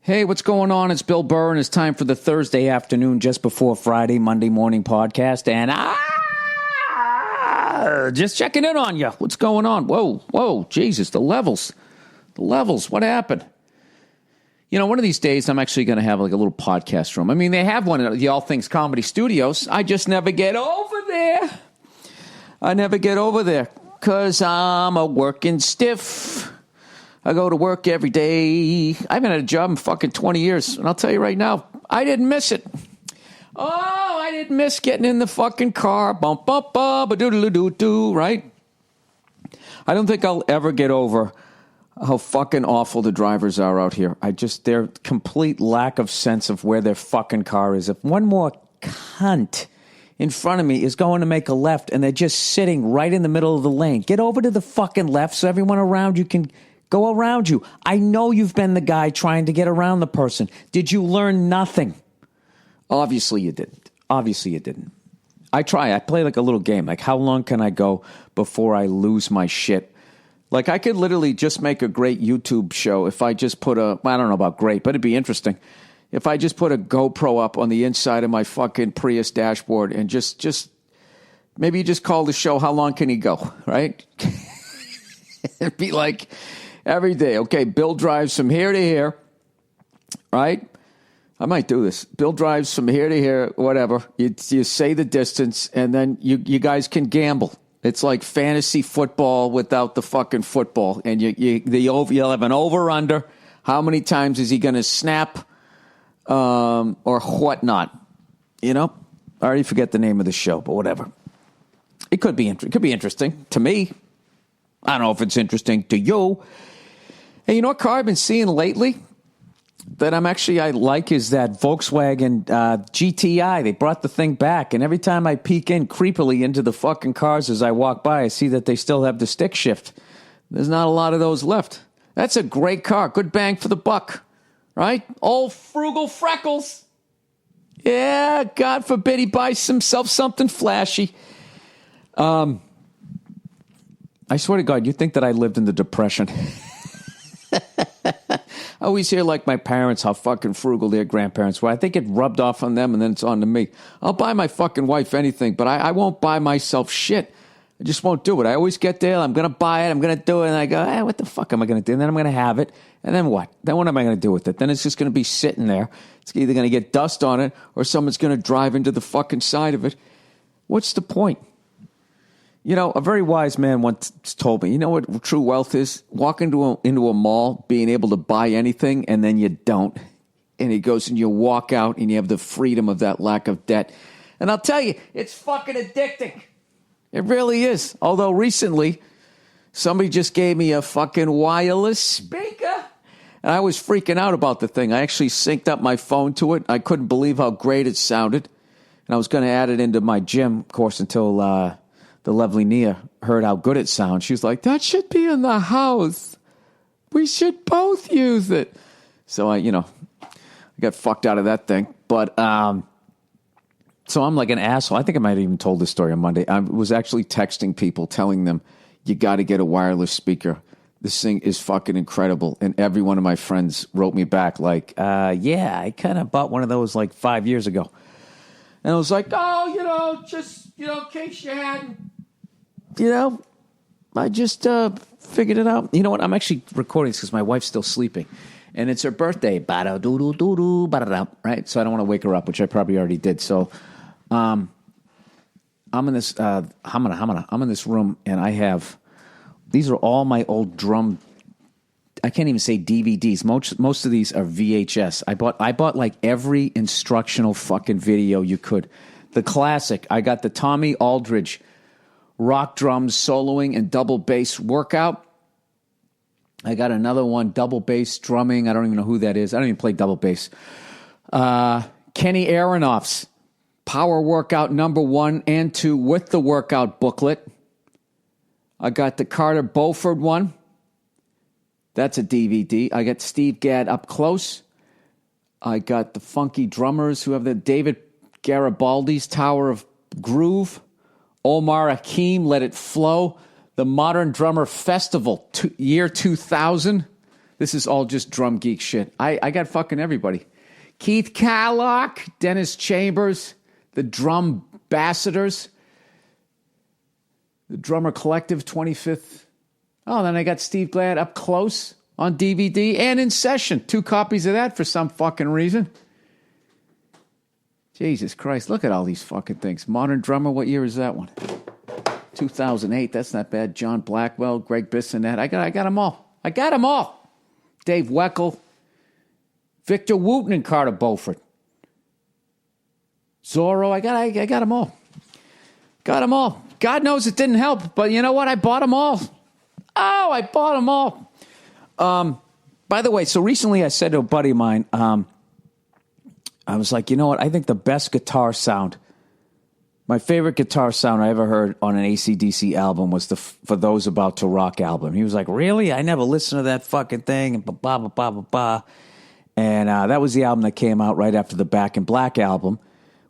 Hey, what's going on? It's Bill Burr, and it's time for the Thursday afternoon, just before Friday, Monday morning podcast. And just checking in on you. What's going on? Whoa, Jesus, the levels. What happened? You know, one of these days, I'm actually going to have like a little podcast room. I mean, they have one at the All Things Comedy Studios. I just never get over there. I never get over there because I'm a working stiff. I go to work every day. I haven't had a job in fucking 20 years. And I'll tell you right now, I didn't miss it. Oh, I didn't miss getting in the fucking car. Bump, bump, bump, a-doo-doo-doo-doo, right? I don't think I'll ever get over how fucking awful the drivers are out here. Their complete lack of sense of where their fucking car is. If one more cunt in front of me is going to make a left and they're just sitting right in the middle of the lane, get over to the fucking left so everyone around you can go around you. I know you've been the guy trying to get around the person. Did you learn nothing? Obviously you didn't. I play like a little game. Like, how long can I go before I lose my shit? Like, I could literally just make a great YouTube show if I just put I don't know about great, but it'd be interesting. If I just put a GoPro up on the inside of my fucking Prius dashboard and just maybe you just call the show, How Long Can He Go, right? It'd be like every day. Okay, Bill drives from here to here, right? I might do this. Bill drives from here to here, whatever. You say the distance, and then you guys can gamble. It's like fantasy football without the fucking football. And you'll have an over-under. How many times is he going to snap or whatnot? You know? I already forget the name of the show, but whatever. It could be interesting to me. I don't know if it's interesting to you. Hey, you know what car I've been seeing lately that I like is that Volkswagen GTI. They brought the thing back, and every time I peek in creepily into the fucking cars as I walk by, I see that they still have the stick shift. There's not a lot of those left. That's a great car. Good bang for the buck, right? Old frugal freckles. Yeah, God forbid he buys himself something flashy. I swear to God, you think that I lived in the Depression. I always hear, like, my parents, how fucking frugal their grandparents were. I think it rubbed off on them, and then it's on to me. I'll buy my fucking wife anything, but I won't buy myself shit. I just won't do it. I always get there, I'm going to buy it, I'm going to do it, and I go, what the fuck am I going to do? And then I'm going to have it, and then what? Then what am I going to do with it? Then it's just going to be sitting there. It's either going to get dust on it, or someone's going to drive into the fucking side of it. What's the point? You know, a very wise man once told me, you know what true wealth is? Walk into a mall, being able to buy anything, and then you don't. And he goes, and you walk out, and you have the freedom of that lack of debt. And I'll tell you, it's fucking addicting. It really is. Although recently, somebody just gave me a fucking wireless speaker. And I was freaking out about the thing. I actually synced up my phone to it. I couldn't believe how great it sounded. And I was going to add it into my gym, of course, until the lovely Nia heard how good it sounds. She was like, that should be in the house. We should both use it. So I got fucked out of that thing. But, so I'm like an asshole. I think I might have even told this story on Monday. I was actually texting people, telling them, you got to get a wireless speaker. This thing is fucking incredible. And every one of my friends wrote me back like, yeah, I kind of bought one of those like 5 years ago. And I was like, just, in case you hadn't, I just figured it out. You know what? I'm actually recording this because my wife's still sleeping. And it's her birthday. Ba-da-doo-doo-doo-doo, ba-da-da, right? So I don't want to wake her up, which I probably already did. So I'm in this I'm in this room, and these are all my old drum. I can't even say DVDs. Most of these are VHS. I bought like every instructional fucking video you could. The classic. I got the Tommy Aldridge rock drums soloing and double bass workout. I got another one, double bass drumming. I don't even know who that is. I don't even play double bass. Kenny Aronoff's power workout number 1 and 2 with the workout booklet. I got the Carter Beauford one. That's a DVD. I got Steve Gadd Up Close. I got the Funky Drummers who have the David Garibaldi's Tower of Groove. Omar Hakim, Let It Flow. The Modern Drummer Festival, year 2000. This is all just drum geek shit. I got fucking everybody. Keith Carlock, Dennis Chambers, the Drum Ambassadors, the Drummer Collective 25th. Oh, then I got Steve Glad Up Close on DVD and In Session. 2 copies of that for some fucking reason. Jesus Christ, look at all these fucking things. Modern Drummer, what year is that one? 2008, that's not bad. John Blackwell, Greg Bissonette. I got them all. I got them all. Dave Weckl, Victor Wooten and Carter Beauford. Zorro, I got them all. Got them all. God knows it didn't help, but you know what? I bought them all. Oh, I bought them all. By the way, so recently I said to a buddy of mine, I was like, you know what? I think the best guitar sound, my favorite guitar sound I ever heard on an ACDC album was the For Those About to Rock album. He was like, really? I never listened to that fucking thing. And blah, blah, blah, blah, blah. And that was the album that came out right after the Back in Black album,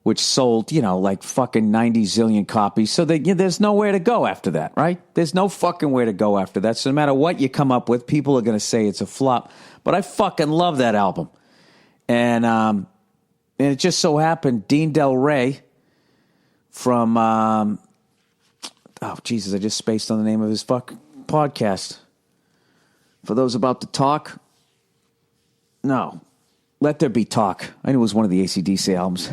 which sold, like fucking 90 zillion copies. So there's nowhere to go after that, right? There's no fucking where to go after that. So no matter what you come up with, people are going to say it's a flop. But I fucking love that album. And it just so happened Dean Del Rey from, Jesus, I just spaced on the name of his podcast. For Those About to Talk. No, Let There Be Talk. I knew it was one of the AC/DC albums.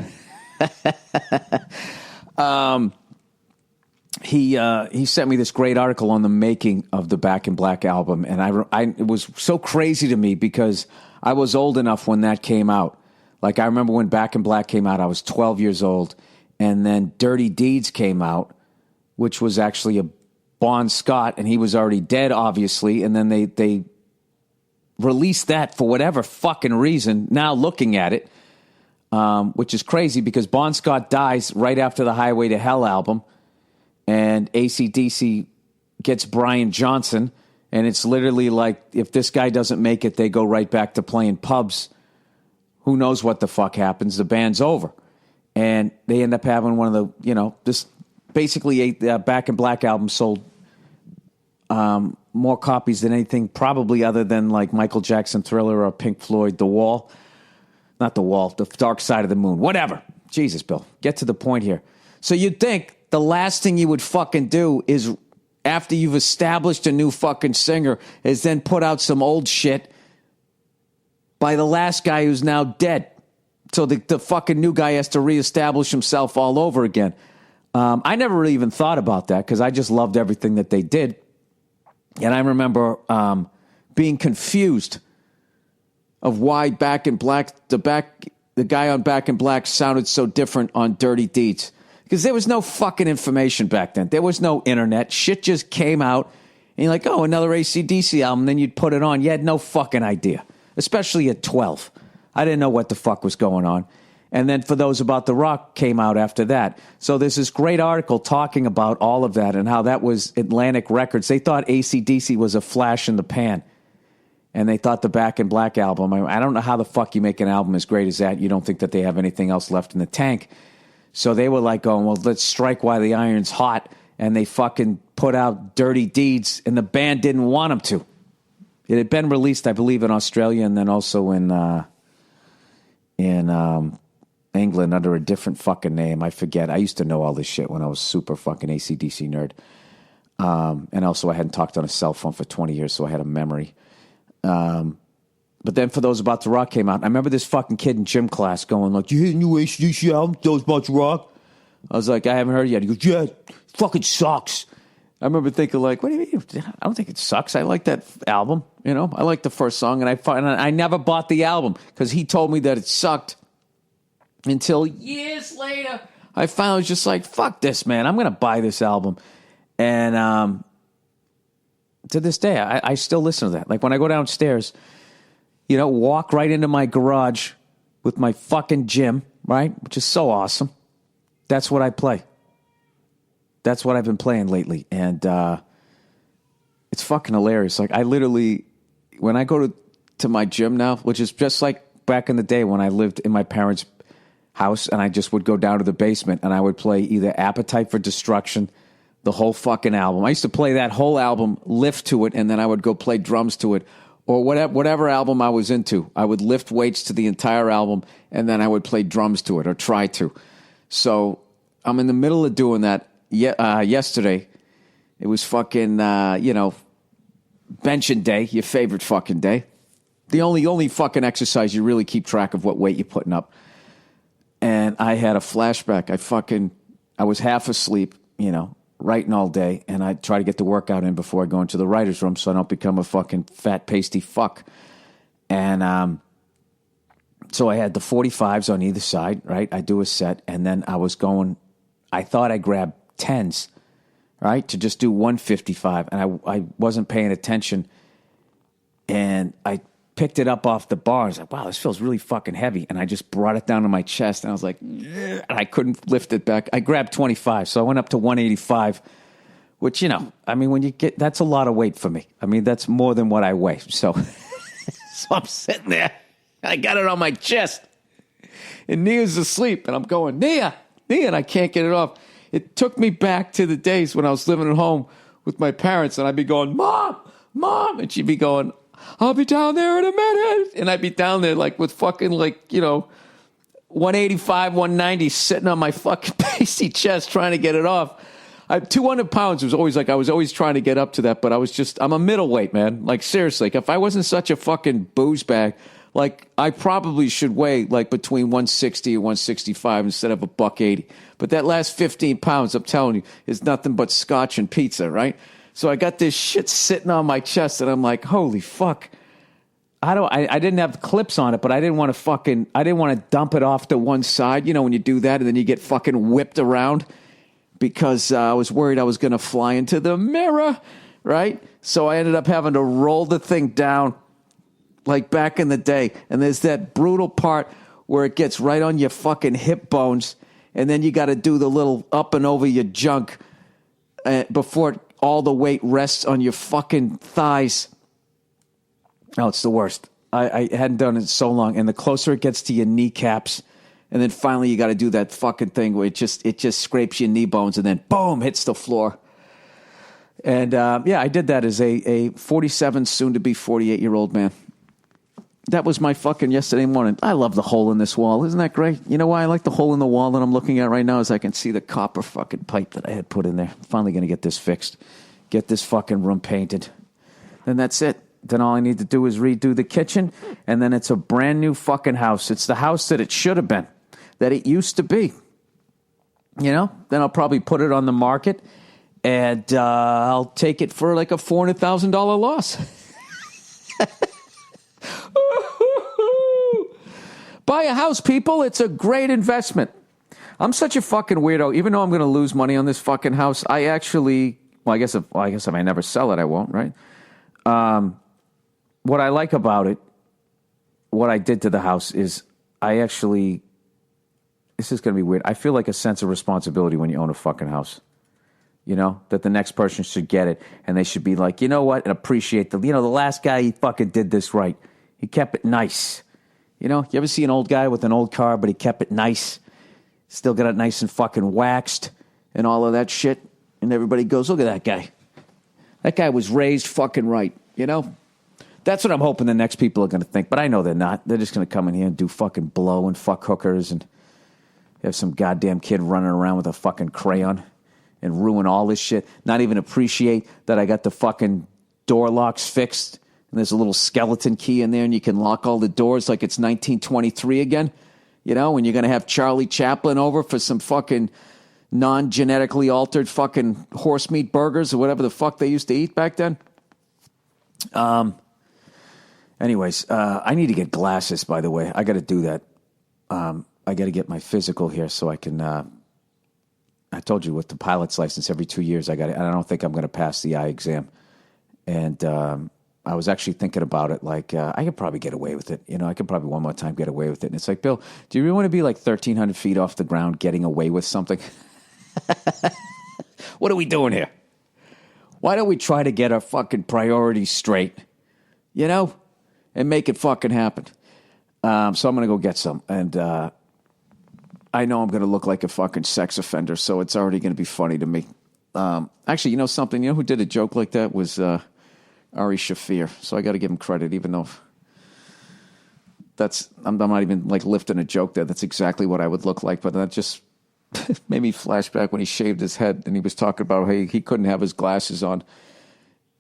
He sent me this great article on the making of the Back in Black album, and it was so crazy to me because I was old enough when that came out. Like, I remember when Back in Black came out, I was 12 years old, and then Dirty Deeds came out, which was actually a Bon Scott, and he was already dead, obviously, and then they released that for whatever fucking reason, now looking at it, which is crazy because Bon Scott dies right after the Highway to Hell album, and AC/DC gets Brian Johnson, and it's literally like, if this guy doesn't make it, they go right back to playing pubs. Who knows what the fuck happens? The band's over. And they end up having one of the, this basically Back in Black album sold more copies than anything, probably other than like Michael Jackson Thriller or Pink Floyd, The Wall. Not The Wall, The Dark Side of the Moon. Whatever. Jesus, Bill. Get to the point here. So you'd think the last thing you would fucking do is, after you've established a new fucking singer, is then put out some old shit by the last guy who's now dead. So the fucking new guy has to reestablish himself all over again. I never really even thought about that because I just loved everything that they did. And I remember being confused of why Back in Black, the guy on Back in Black sounded so different on Dirty Deeds. Because there was no fucking information back then. There was no internet. Shit just came out. And you're like, oh, another AC/DC album. Then you'd put it on. You had no fucking idea. Especially at 12. I didn't know what the fuck was going on. And then For Those About the Rock came out after that. So there's this great article talking about all of that and how that was Atlantic Records. They thought AC/DC was a flash in the pan. And they thought the Back in Black album, I don't know how the fuck you make an album as great as that. You don't think that they have anything else left in the tank. So they were like going, well, let's strike while the iron's hot. And they fucking put out Dirty Deeds, and the band didn't want them to. It had been released, I believe, in Australia and then also in England under a different fucking name. I forget. I used to know all this shit when I was super fucking AC/DC nerd. And also I hadn't talked on a cell phone for 20 years, so I had a memory. But then For Those About to Rock came out. I remember this fucking kid in gym class going like, you hear the new AC/DC album, Those About to Rock? I was like, I haven't heard it yet. He goes, yeah, it fucking sucks. I remember thinking like, what do you mean? I don't think it sucks. I like that album. I like the first song, and I never bought the album because he told me that it sucked until years later. I finally was just like, fuck this, man. I'm going to buy this album. And to this day, I still listen to that. Like when I go downstairs, walk right into my garage with my fucking gym, right? Which is so awesome. That's what I play. That's what I've been playing lately. And it's fucking hilarious. Like I literally, when I go to my gym now, which is just like back in the day when I lived in my parents' house and I just would go down to the basement and I would play either Appetite for Destruction, the whole fucking album. I used to play that whole album, lift to it, and then I would go play drums to it. or whatever album I was into. I would lift weights to the entire album, and then I would play drums to it or try to. So I'm in the middle of doing that. Yesterday, it was fucking, benching day, your favorite fucking day. The only fucking exercise you really keep track of what weight you're putting up. And I had a flashback. I was half asleep, writing all day, and I try to get the workout in before I go into the writer's room so I don't become a fucking fat, pasty fuck. And so I had the 45s on either side, right? I do a set, and then I thought I grabbed 10s, right, to just do 155, and I wasn't paying attention, and I picked it up off the bar. I was like, wow, this feels really fucking heavy. And I just brought it down to my chest, and I was like, and I couldn't lift it back. I grabbed 25, so I went up to 185, which, when you get, that's a lot of weight for me. I mean, that's more than what I weigh. So, so I'm sitting there, I got it on my chest, and Nia's asleep, and I'm going, Nia, and I can't get it off. It took me back to the days when I was living at home with my parents, and I'd be going, Mom, and she'd be going, I'll be down there in a minute. And I'd be down there with fucking 185, 190 sitting on my fucking pasty chest trying to get it off. 200 pounds was always I was always trying to get up to that, but I'm a middleweight, man. Seriously, if I wasn't such a fucking booze bag, I probably should weigh between 160 and 165 instead of $180. But that last 15 pounds, I'm telling you, is nothing but scotch and pizza, right? So I got this shit sitting on my chest, and I'm like, holy fuck. I didn't have clips on it, but I didn't want to dump it off to one side, when you do that, and then you get fucking whipped around because I was worried I was going to fly into the mirror, right? So I ended up having to roll the thing down like back in the day. And there's that brutal part where it gets right on your fucking hip bones, and then you got to do the little up and over your junk before all the weight rests on your fucking thighs. Oh, it's the worst. I hadn't done it in so long. And the closer it gets to your kneecaps, and then finally you got to do that fucking thing where it just scrapes your knee bones, and then boom, hits the floor. And I did that as a 47, soon to be 48-year-old man. That was my fucking yesterday morning. I love the hole in this wall. Isn't that great? You know why I like the hole in the wall that I'm looking at right now is I can see the copper fucking pipe that I had put in there. I'm finally going to get this fixed. Get this fucking room painted. Then that's it. Then all I need to do is redo the kitchen, and then it's a brand new fucking house. It's the house that it should have been, that it used to be. Then I'll probably put it on the market, and I'll take it for a $400,000 loss. Buy a house, people. It's a great investment. I'm such a fucking weirdo. Even though I'm going to lose money on this fucking house, I actually, I guess if I never sell it, I won't, right? What I like about it, what I did to the house is this is going to be weird. I feel like a sense of responsibility when you own a fucking house. That the next person should get it, and they should be like, you know what, and appreciate the last guy, he fucking did this right. He kept it nice. You ever see an old guy with an old car, but he kept it nice? Still got it nice and fucking waxed and all of that shit. And everybody goes, look at that guy. That guy was raised fucking right, That's what I'm hoping the next people are going to think. But I know they're not. They're just going to come in here and do fucking blow and fuck hookers and have some goddamn kid running around with a fucking crayon and ruin all this shit. Not even appreciate that I got the fucking door locks fixed. And there's a little skeleton key in there, and you can lock all the doors like it's 1923 again. When you're going to have Charlie Chaplin over for some fucking non-genetically altered fucking horse meat burgers or whatever the fuck they used to eat back then. Anyways, I need to get glasses, by the way. I got to do that. I got to get my physical here so I can... I told you with the pilot's license, every 2 years I don't think I'm going to pass the eye exam. And... I was actually thinking about it I could probably get away with it. I could probably one more time get away with it. And it's like, Bill, do you really want to be 1,300 feet off the ground getting away with something? What are we doing here? Why don't we try to get our fucking priorities straight, and make it fucking happen? So I'm going to go get some. And I know I'm going to look like a fucking sex offender, so it's already going to be funny to me. Actually, something? Who did a joke like that was... Ari Shafir. So I got to give him credit, even though I'm not even like lifting a joke there. That's exactly what I would look like. But that just made me flash back when he shaved his head and he was talking about how he couldn't have his glasses on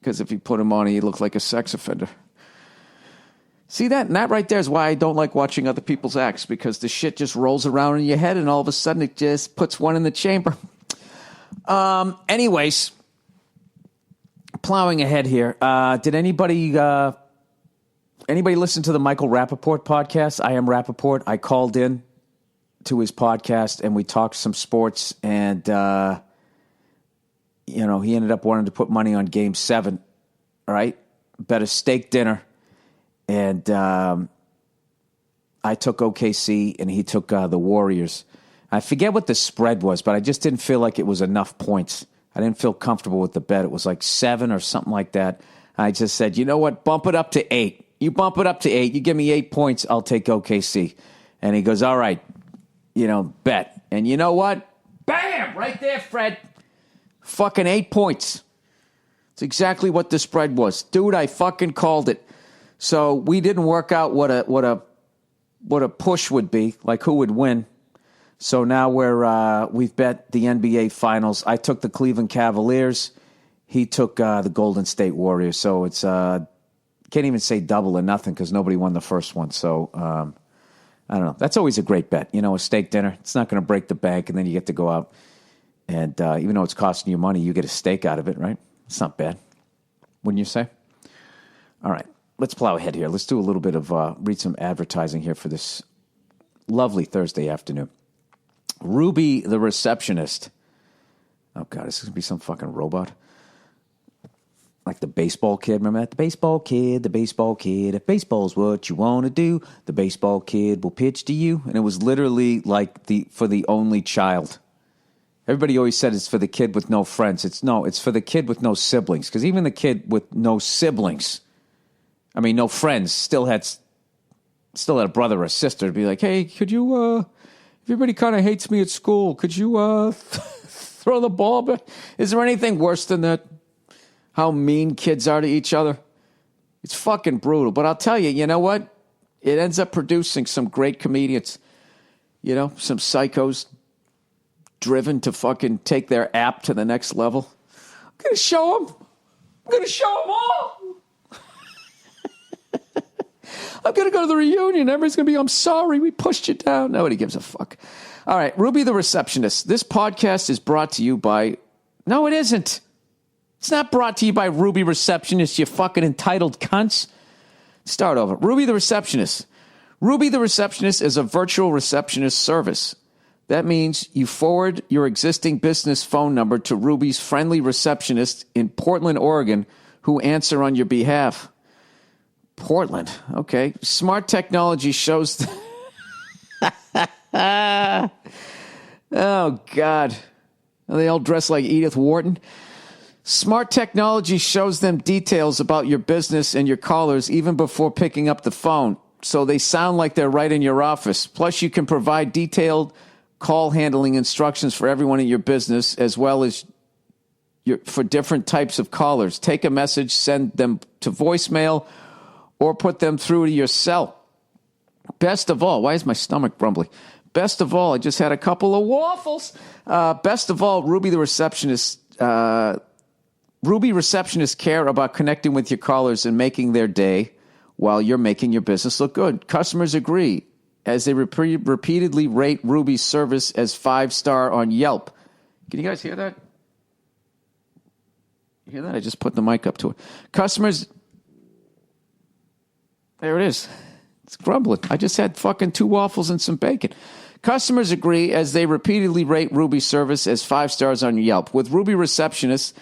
because if he put them on, he looked like a sex offender. See that? And that right there is why I don't like watching other people's acts, because the shit just rolls around in your head and all of a sudden it just puts one in the chamber. Anyways, plowing ahead here. Did anybody listen to the Michael Rappaport podcast? I Am Rappaport. I called in to his podcast and we talked some sports and, he ended up wanting to put money on Game 7, right? Bet a steak dinner. And I took OKC and he took the Warriors. I forget what the spread was, but I just didn't feel like it was enough points. I didn't feel comfortable with the bet. It was like 7 or something like that. I just said, you know what? Bump it up to 8. You bump it up to 8. You give me 8 points, I'll take OKC. And he goes, all right, bet. And you know what? Bam! Right there, Fred. Fucking 8 points. It's exactly what the spread was. Dude, I fucking called it. So we didn't work out what a push would be, like who would win. So now we've bet the NBA Finals. I took the Cleveland Cavaliers. He took the Golden State Warriors. So it's can't even say double or nothing because nobody won the first one. So I don't know. That's always a great bet. A steak dinner. It's not going to break the bank, and then you get to go out. And even though it's costing you money, you get a steak out of it, right? It's not bad. Wouldn't you say? All right. Let's plow ahead here. Let's do a little bit of read some advertising here for this lovely Thursday afternoon. Ruby, the receptionist. Oh, God, this is going to be some fucking robot. Like the baseball kid. Remember that? The baseball kid, the baseball kid. If baseball's what you want to do, the baseball kid will pitch to you. And it was literally like for the only child. Everybody always said it's for the kid with no friends. It's for the kid with no siblings. Because even the kid with no siblings, no friends, still had a brother or sister to be like, hey, could you, everybody kind of hates me at school. Could you throw the ball back? Is there anything worse than that? How mean kids are to each other? It's fucking brutal. But I'll tell you, you know what? It ends up producing some great comedians. Some psychos driven to fucking take their app to the next level. I'm going to show them. All. I'm going to go to the reunion. Everybody's going to be, I'm sorry, we pushed you down. Nobody gives a fuck. All right, Ruby the receptionist. This podcast is brought to you by... No, it isn't. It's not brought to you by Ruby Receptionist, you fucking entitled cunts. Start over. Ruby the receptionist. Ruby the receptionist is a virtual receptionist service. That means you forward your existing business phone number to Ruby's friendly receptionist in Portland, Oregon, who answer on your behalf. Portland. Okay. Smart technology shows... Oh, God. Are they all dressed like Edith Wharton? Smart technology shows them details about your business and your callers even before picking up the phone, so they sound like they're right in your office. Plus, you can provide detailed call handling instructions for everyone in your business, as well as for different types of callers. Take a message, send them to voicemail, or put them through to your cell. Best of all, why is my stomach grumbly? Best of all, I just had a couple of waffles. Best of all, Ruby the receptionist. Ruby receptionists care about connecting with your callers and making their day while you're making your business look good. Customers agree as they repeatedly rate Ruby's service as 5-star on Yelp. Can you guys hear that? You hear that? I just put the mic up to it. Customers... There it is. It's grumbling. I just had fucking 2 waffles and some bacon. Customers agree as they repeatedly rate Ruby's service as 5 stars on Yelp. With Ruby receptionists,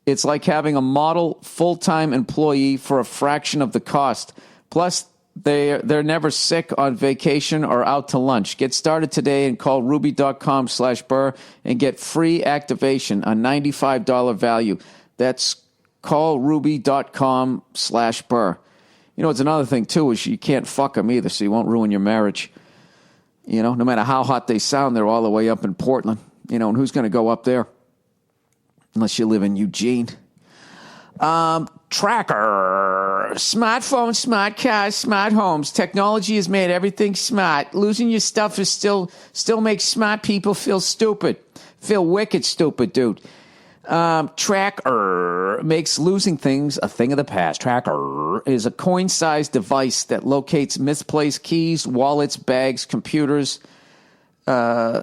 it's like having a model full-time employee for a fraction of the cost. Plus, they're never sick, on vacation, or out to lunch. Get started today and call ruby.com/Burr and get free activation, a $95 value. That's callruby.com/Burr. It's another thing, too, is you can't fuck them either, so you won't ruin your marriage. No matter how hot they sound, they're all the way up in Portland. And who's going to go up there? Unless you live in Eugene. Tracker. Smartphones, smart cars, smart homes. Technology has made everything smart. Losing your stuff is still makes smart people feel stupid. Feel wicked stupid, dude. Tracker makes losing things a thing of the past. Tracker is a coin-sized device that locates misplaced keys, wallets, bags, computers,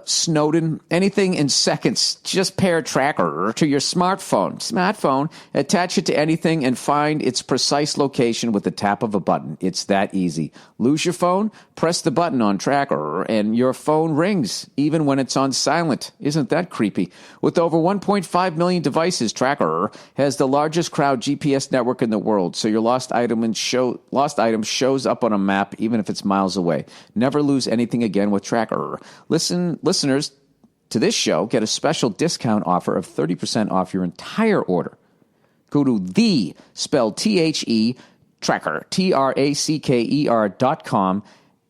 Snowden, anything in seconds. Just pair Tracker to your smartphone, attach it to anything and find its precise location with the tap of a button. It's that easy. Lose your phone? Press the button on Tracker and your phone rings, even when it's on silent. Isn't that creepy? With over 1.5 million devices, Tracker has the largest crowd GPS network in the world, so your lost item shows up on a map even if it's miles away. Never lose anything again with Tracker. Listeners to this show get a special discount offer of 30% off your entire order. Go to spelled THE, Tracker, TRACKER.com,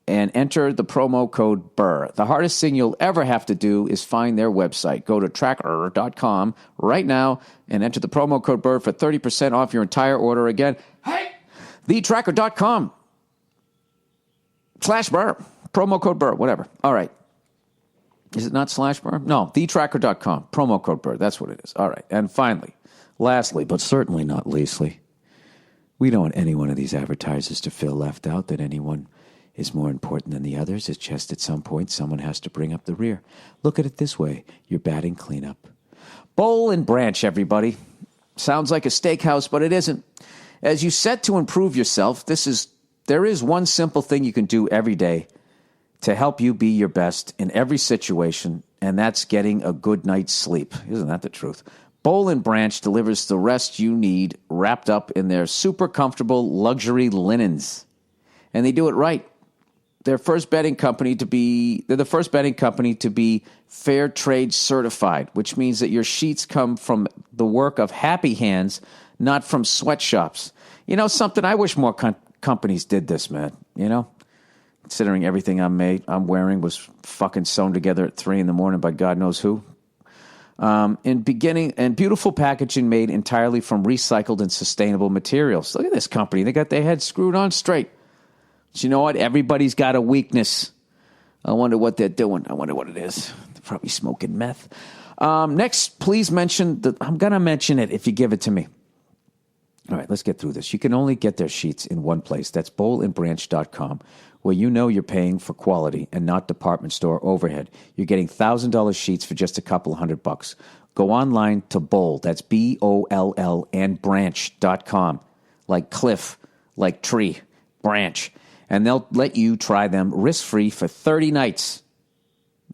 and enter the promo code Burr. The hardest thing you'll ever have to do is find their website. Go to tracker.com right now and enter the promo code Burr for 30% off your entire order. Again, hey, thetracker.com/Burr. Promo code Burr, whatever. All right. Is it not /Burr? No, thetracker.com. Promo code Burr. That's what it is. All right. And finally, lastly, but certainly not leastly, we don't want any one of these advertisers to feel left out, that anyone is more important than the others. It's just at some point someone has to bring up the rear. Look at it this way. You're batting cleanup. Bowl and Branch, everybody. Sounds like a steakhouse, but it isn't. As you set to improve yourself, there is one simple thing you can do every day to help you be your best in every situation, and that's getting a good night's sleep. Isn't that the truth? Bowl and Branch delivers the rest you need wrapped up in their super comfortable luxury linens. And they do it right. They're the first bedding company to be fair trade certified, which means that your sheets come from the work of happy hands, not from sweatshops. You know something? I wish more companies did this, man. You know? Considering everything I'm wearing was fucking sewn together at 3 a.m. by God knows who. And beautiful packaging made entirely from recycled and sustainable materials. Look at this company. They got their heads screwed on straight. But you know what? Everybody's got a weakness. I wonder what they're doing. I wonder what it is. They're probably smoking meth. Next, please mention I'm going to mention it if you give it to me. All right, let's get through this. You can only get their sheets in one place. That's bowlandbranch.com, where you know you're paying for quality and not department store overhead. You're getting $1,000 sheets for just a couple of $100. Go online to Bowl, that's BOLL, and branch.com, like cliff, like tree, branch. And they'll let you try them risk-free for 30 nights.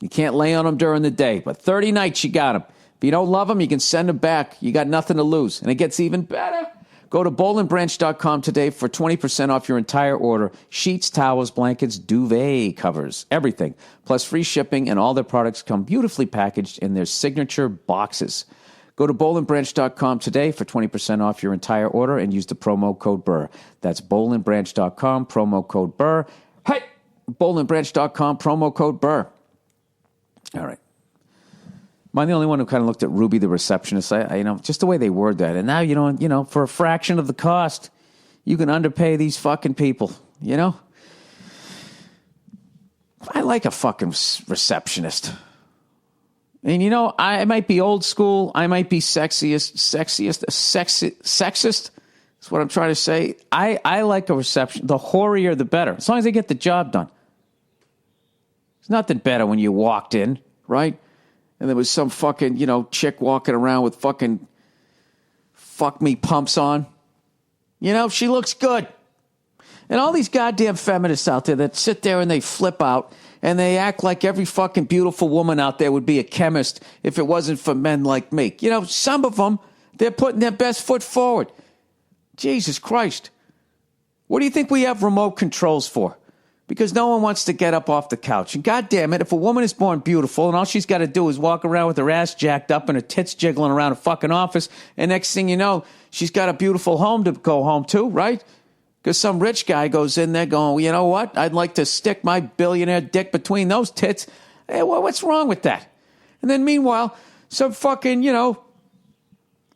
You can't lay on them during the day, but 30 nights you got them. If you don't love them, you can send them back. You got nothing to lose. And it gets even better. Go to bowlandbranch.com today for 20% off your entire order. Sheets, towels, blankets, duvet covers, everything. Plus free shipping, and all their products come beautifully packaged in their signature boxes. Go to bowlandbranch.com today for 20% off your entire order and use the promo code Burr. That's bowlandbranch.com, promo code Burr. Hey! bowlandbranch.com, promo code Burr. All right. Am I the only one who kind of looked at Ruby the receptionist? I just the way they word that. And now, for a fraction of the cost, you can underpay these fucking people, you know? I like a fucking receptionist. And, I might be old school. I might be sexist. That's what I'm trying to say. I like a reception. The hoarier, the better. As long as they get the job done. There's nothing better when you walked in, right? And there was some fucking, chick walking around with fucking fuck me pumps on. She looks good. And all these goddamn feminists out there that sit there and they flip out and they act like every fucking beautiful woman out there would be a chemist if it wasn't for men like me. Some of them, they're putting their best foot forward. Jesus Christ. What do you think we have remote controls for? Because no one wants to get up off the couch. And goddamn it, if a woman is born beautiful and all she's got to do is walk around with her ass jacked up and her tits jiggling around a fucking office, and next thing you know, she's got a beautiful home to go home to, right? Because some rich guy goes in there going, well, you know what? I'd like to stick my billionaire dick between those tits. Hey, well, what's wrong with that? And then meanwhile, some fucking,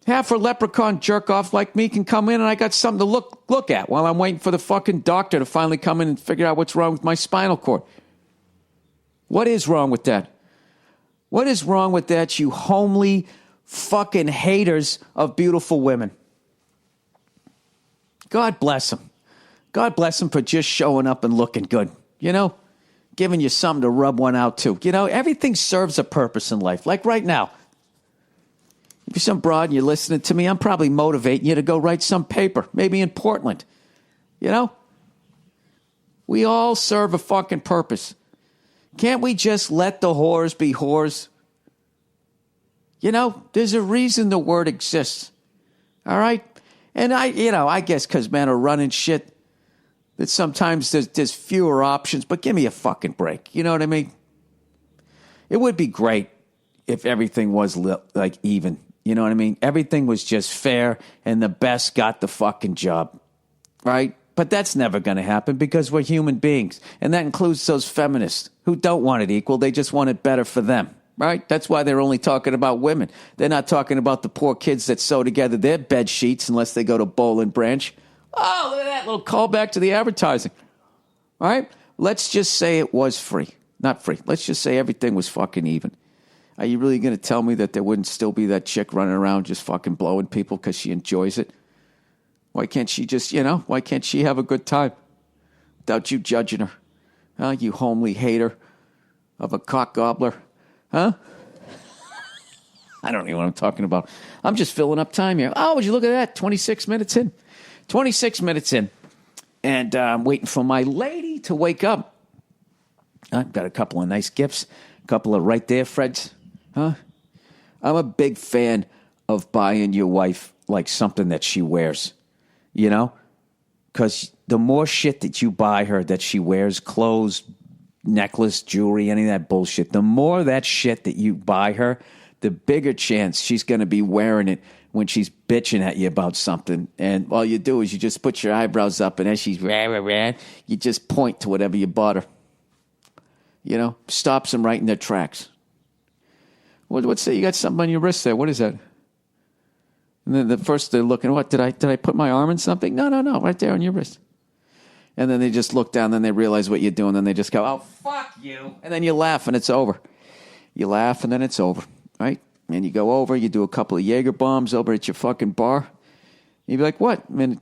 Half a leprechaun jerk off like me can come in and I got something to look at while I'm waiting for the fucking doctor to finally come in and figure out what's wrong with my spinal cord. What is wrong with that? What is wrong with that, you homely fucking haters of beautiful women? God bless them. God bless them for just showing up and looking good. You know, giving you something to rub one out to. You know, everything serves a purpose in life. Like right now, if you're some broad and you're listening to me, I'm probably motivating you to go write some paper, maybe in Portland. You know? We all serve a fucking purpose. Can't we just let the whores be whores? You know, there's a reason the word exists. All right? And I guess because men are running shit, that sometimes there's fewer options, but give me a fucking break. You know what I mean? It would be great if everything was like even. You know what I mean? Everything was just fair and the best got the fucking job. Right? But that's never going to happen because we're human beings. And that includes those feminists who don't want it equal. They just want it better for them. Right? That's why they're only talking about women. They're not talking about the poor kids that sew together their bed sheets unless they go to Bowl and Branch. Oh, look at that little callback to the advertising. All right? Let's just say it was free. Not free. Let's just say everything was fucking even. Are you really going to tell me that there wouldn't still be that chick running around just fucking blowing people because she enjoys it? Why can't she just, why can't she have a good time without you judging her? Huh? You homely hater of a cock gobbler. Huh? I don't know what I'm talking about. I'm just filling up time here. Oh, would you look at that? 26 minutes in. 26 minutes in. And I'm waiting for my lady to wake up. I've got a couple of nice gifts. A couple of right there, Freds. Huh? I'm a big fan of buying your wife like something that she wears. You know? Because the more shit that you buy her that she wears, clothes, necklace, jewelry, any of that bullshit, the more that shit that you buy her, the bigger chance she's going to be wearing it when she's bitching at you about something. And all you do is you just put your eyebrows up, and as she's rah, rah, rah, you just point to whatever you bought her. You know, stops them right in their tracks. What's that? You got something on your wrist there. What is that? And then the first they're looking, what, did I put my arm in something? No, right there on your wrist. And then they just look down, then they realize what you're doing, then they just go, oh, fuck you. And then you laugh, and it's over. You laugh, and then it's over, right? And you go over, you do a couple of Jaeger bombs over at your fucking bar. You'd be like, what? I mean,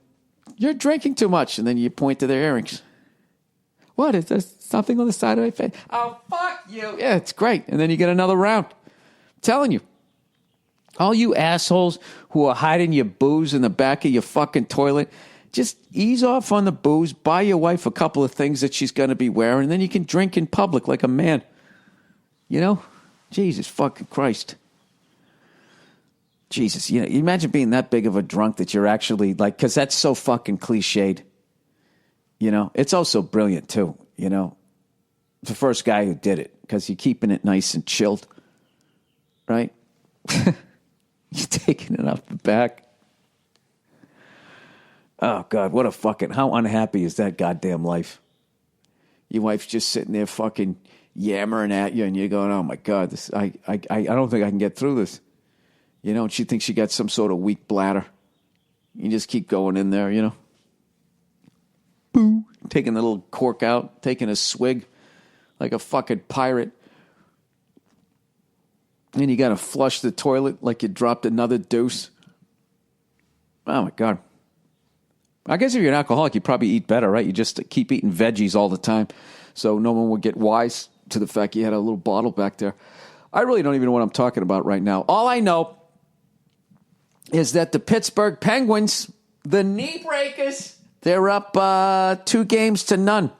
you're drinking too much. And then you point to their earrings. What? Is there something on the side of my face? Oh, fuck you. Yeah, it's great. And then you get another round. I'm telling you. All you assholes who are hiding your booze in the back of your fucking toilet, just ease off on the booze, buy your wife a couple of things that she's going to be wearing, and then you can drink in public like a man. You know? Jesus fucking Christ. Jesus, you imagine being that big of a drunk that you're actually like, because that's so fucking cliched. You know? It's also brilliant too, you know? The first guy who did it, because you're keeping it nice and chilled. Right? You're taking it off the back. Oh, God, what a fucking... How unhappy is that goddamn life? Your wife's just sitting there fucking yammering at you, and you're going, oh, my God, this I don't think I can get through this. You know, and she thinks she got some sort of weak bladder. You just keep going in there, you know. Boo. Taking the little cork out, taking a swig like a fucking pirate. And you got to flush the toilet like you dropped another deuce. Oh, my God. I guess if you're an alcoholic, you probably eat better, right? You just keep eating veggies all the time. So no one would get wise to the fact you had a little bottle back there. I really don't even know what I'm talking about right now. All I know is that the Pittsburgh Penguins, the knee breakers, they're up 2-0.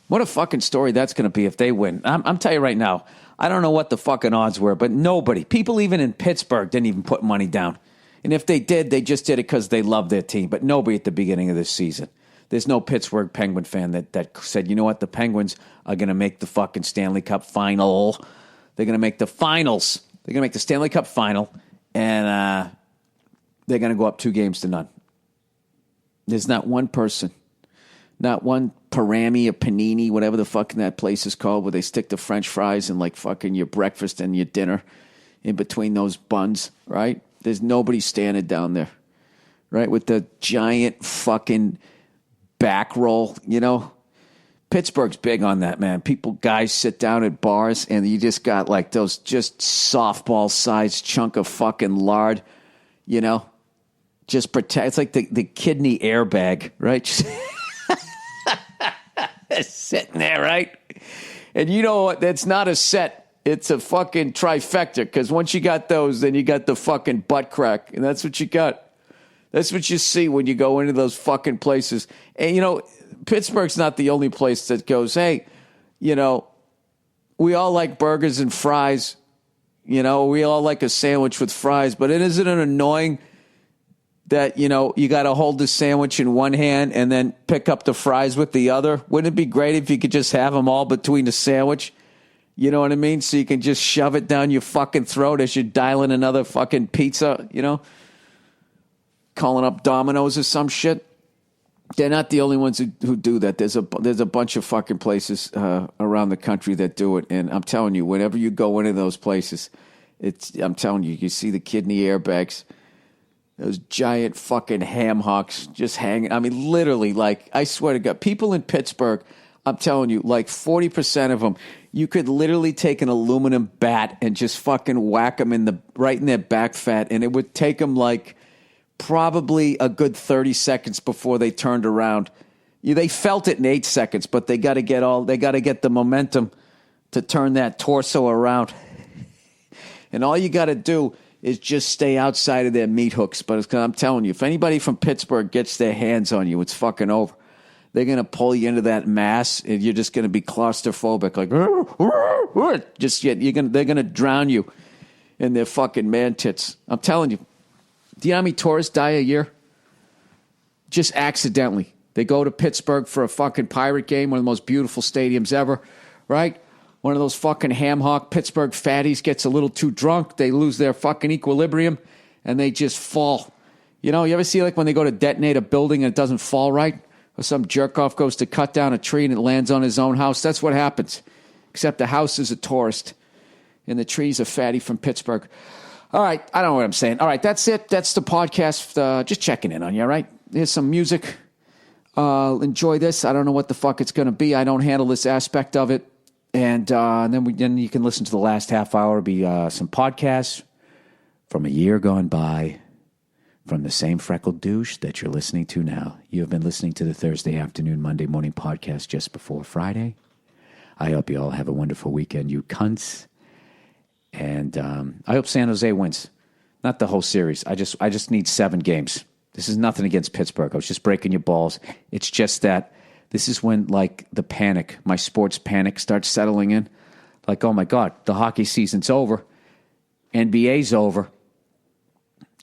What a fucking story that's going to be if they win. I'm telling you right now, I don't know what the fucking odds were, but nobody, people even in Pittsburgh didn't even put money down. And if they did, they just did it because they love their team. But nobody at the beginning of this season. There's no Pittsburgh Penguin fan that said, you know what, the Penguins are going to make the fucking Stanley Cup final. They're going to make the finals. They're going to make the Stanley Cup final, and they're going to go up 2-0. There's not one person, not one Parami or Panini, whatever the fucking that place is called, where they stick the French fries in like fucking your breakfast and your dinner in between those buns, right? There's nobody standing down there, right? With the giant fucking back roll, you know? Pittsburgh's big on that, man. Guys sit down at bars and you just got like those just softball-sized chunk of fucking lard, you know? Just protect. It's like the kidney airbag, right? Just sitting there, right? And you know what? That's not a set. It's a fucking trifecta, because once you got those, then you got the fucking butt crack, and that's what you got. That's what you see when you go into those fucking places. And, you know, Pittsburgh's not the only place that goes, hey, you know, we all like burgers and fries. You know, we all like a sandwich with fries, but isn't it annoying that, you know, you got to hold the sandwich in one hand and then pick up the fries with the other? Wouldn't it be great if you could just have them all between the sandwich? You know what I mean? So you can just shove it down your fucking throat as you're dialing another fucking pizza, you know? Calling up Domino's or some shit. They're not the only ones who do that. There's a bunch of fucking places around the country that do it. And I'm telling you, whenever you go into those places, I'm telling you, you see the kidney airbags. Those giant fucking ham hocks just hanging. I mean, literally, like, I swear to God, people in Pittsburgh, I'm telling you, like 40% of them, you could literally take an aluminum bat and just fucking whack them right in their back fat, and it would take them like probably a good 30 seconds before they turned around. They felt it in 8 seconds, but they got to get the momentum to turn that torso around. And all you got to do is just stay outside of their meat hooks. But I'm telling you, if anybody from Pittsburgh gets their hands on you, it's fucking over. They're going to pull you into that mass, and you're just going to be claustrophobic. Like, they're going to drown you in their fucking man tits. I'm telling you. Do you know how many tourists die a year? Just accidentally. They go to Pittsburgh for a fucking Pirate game, one of the most beautiful stadiums ever, right? One of those fucking ham hock Pittsburgh fatties gets a little too drunk. They lose their fucking equilibrium, and they just fall. You know, you ever see like when they go to detonate a building and it doesn't fall right? Or some jerk-off goes to cut down a tree and it lands on his own house? That's what happens. Except the house is a tourist, and the tree's a fatty from Pittsburgh. All right, I don't know what I'm saying. All right, that's it. That's the podcast. Just checking in on you, all right? Here's some music. Enjoy this. I don't know what the fuck it's going to be. I don't handle this aspect of it. And then you can listen to the last half hour. It'll be some podcasts from a year gone by from the same freckled douche that you're listening to now. You have been listening to the Thursday afternoon, Monday morning podcast just before Friday. I hope you all have a wonderful weekend, you cunts. And I hope San Jose wins. Not the whole series. I just need 7 games. This is nothing against Pittsburgh. I was just breaking your balls. It's just that this is when, like, the panic, my sports panic starts settling in. Like, oh, my God, the hockey season's over. NBA's over.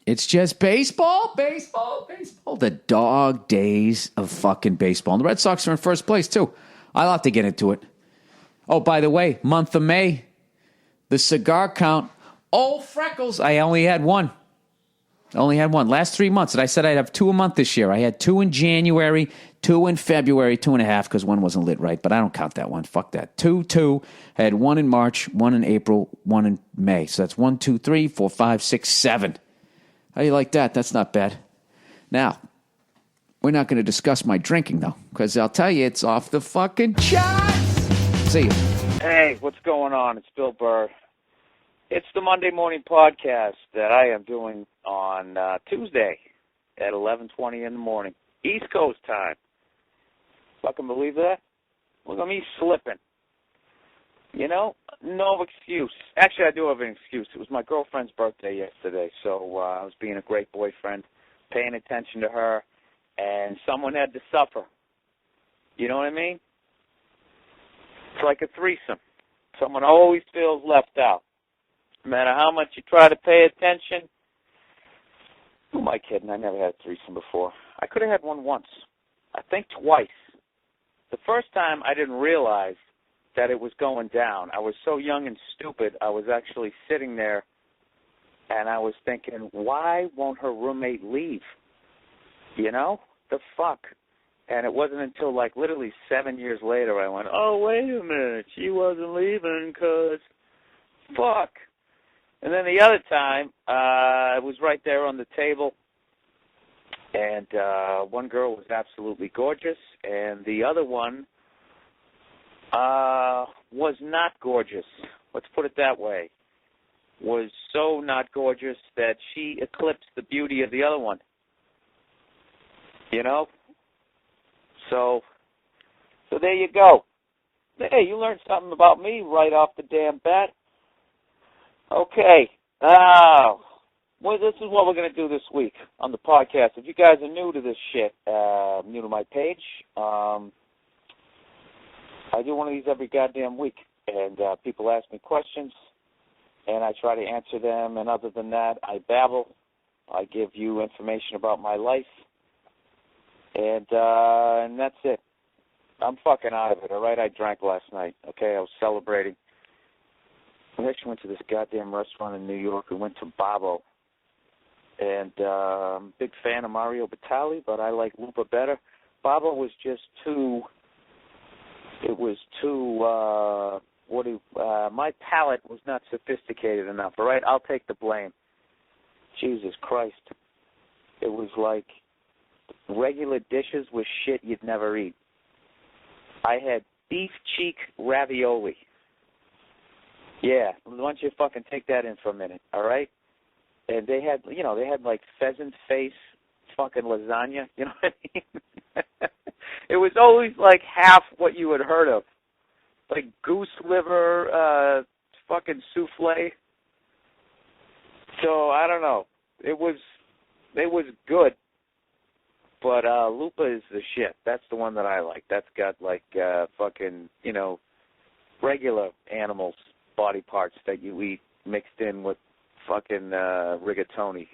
It's just baseball. The dog days of fucking baseball. And the Red Sox are in first place, too. I'll have to get into it. Oh, by the way, month of May, the cigar count. Oh, Freckles, I only had one. Last 3 months. And I said I'd have 2 a month this year. I had 2 in January, 2 in February, 2.5 because one wasn't lit right. But I don't count that one. Fuck that. 2. I had 1 in March, 1 in April, 1 in May. So that's 1, 2, 3, 4, 5, 6, 7. How do you like that? That's not bad. Now, we're not going to discuss my drinking, though, because I'll tell you, it's off the fucking charts. See you. Hey, what's going on? It's Bill Burr. It's the Monday morning podcast that I am doing on Tuesday at 11:20 in the morning, East Coast time. Fucking believe that? Look at me slipping. You know, no excuse. Actually, I do have an excuse. It was my girlfriend's birthday yesterday, so I was being a great boyfriend, paying attention to her, and someone had to suffer. You know what I mean? It's like a threesome. Someone always feels left out. No matter how much you try to pay attention. Who am I kidding? I never had a threesome before. I could have had one once. I think twice. The first time I didn't realize that it was going down. I was so young and stupid, I was actually sitting there and I was thinking, why won't her roommate leave? You know? The fuck? And it wasn't until like literally 7 years later I went, oh, wait a minute, she wasn't leaving because fuck. And then the other time, it was right there on the table, and one girl was absolutely gorgeous, and the other one was not gorgeous. Let's put it that way. Was so not gorgeous that she eclipsed the beauty of the other one. You know? So there you go. Hey, you learned something about me right off the damn bat. Okay. Well, this is what we're going to do this week on the podcast. If you guys are new to this shit, new to my page, I do one of these every goddamn week. And people ask me questions, and I try to answer them. And other than that, I babble. I give you information about my life. And that's it. I'm fucking out of it, all right? I drank last night, okay? I was celebrating. We actually went to this goddamn restaurant in New York. We went to Babbo. And I'm a big fan of Mario Batali, but I like Lupa better. Babbo was just too... It was too... my palate was not sophisticated enough, all right? I'll take the blame. Jesus Christ. It was like regular dishes with shit you'd never eat. I had beef cheek ravioli. Yeah, why don't you fucking take that in for a minute, all right? And they had like pheasant face fucking lasagna, you know what I mean? It was always like half what you had heard of. Like goose liver, fucking souffle. So, I don't know. It was good. But Lupa is the shit. That's the one that I like. That's got like fucking, regular animals' body parts that you eat mixed in with fucking rigatoni.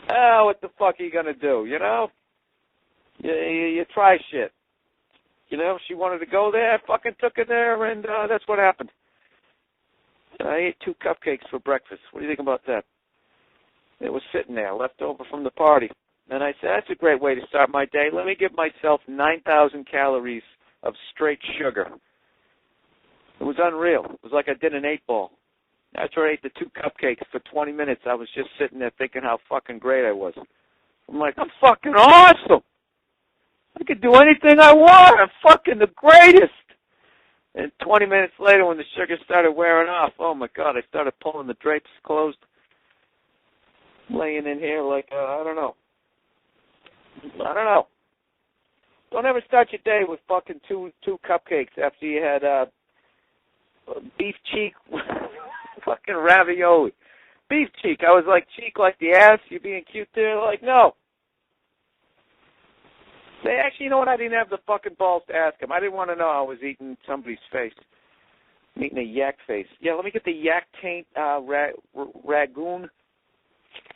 What the fuck are you going to do, you know? You try shit. You know, she wanted to go there, I fucking took her there, and that's what happened. I ate 2 cupcakes for breakfast. What do you think about that? It was sitting there, left over from the party. And I said, that's a great way to start my day. Let me give myself 9,000 calories of straight sugar. It was unreal. It was like I did an 8-ball. After I ate the 2 cupcakes for 20 minutes, I was just sitting there thinking how fucking great I was. I'm like, I'm fucking awesome. I could do anything I want. I'm fucking the greatest. And 20 minutes later, when the sugar started wearing off, oh, my God, I started pulling the drapes closed, laying in here like, I don't know. Don't ever start your day with fucking two cupcakes after you had beef cheek fucking ravioli. Beef cheek. I was like, cheek like the ass? You being cute there? Like, no. They actually, you know what? I didn't have the fucking balls to ask him. I didn't want to know I was eating somebody's face. I'm eating a yak face. Yeah, let me get the yak taint ragoon.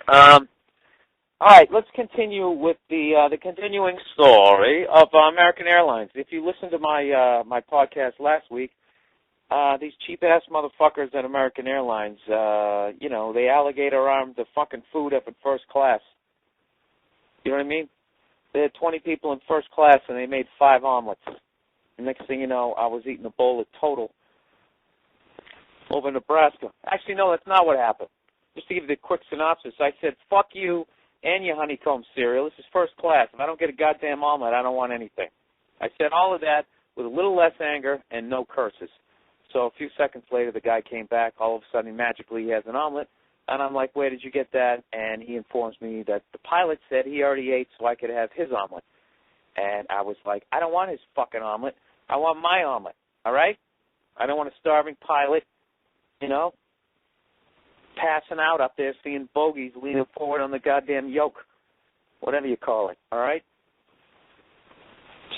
All right, let's continue with the continuing story of American Airlines. If you listened to my my podcast last week, these cheap-ass motherfuckers at American Airlines, they alligator-armed the fucking food up in first class. You know what I mean? They had 20 people in first class, and they made 5 omelets. The next thing you know, I was eating a bowl of Total over in Nebraska. Actually, no, that's not what happened. Just to give you the quick synopsis, I said, fuck you and your honeycomb cereal. This is first class. If I don't get a goddamn omelet, I don't want anything. I said all of that with a little less anger and no curses. So a few seconds later, the guy came back. All of a sudden, magically, he has an omelet. And I'm like, where did you get that? And he informs me that the pilot said he already ate so I could have his omelet. And I was like, I don't want his fucking omelet. I want my omelet, all right? I don't want a starving pilot, passing out up there, seeing bogeys leaning forward on the goddamn yoke, whatever you call it, all right?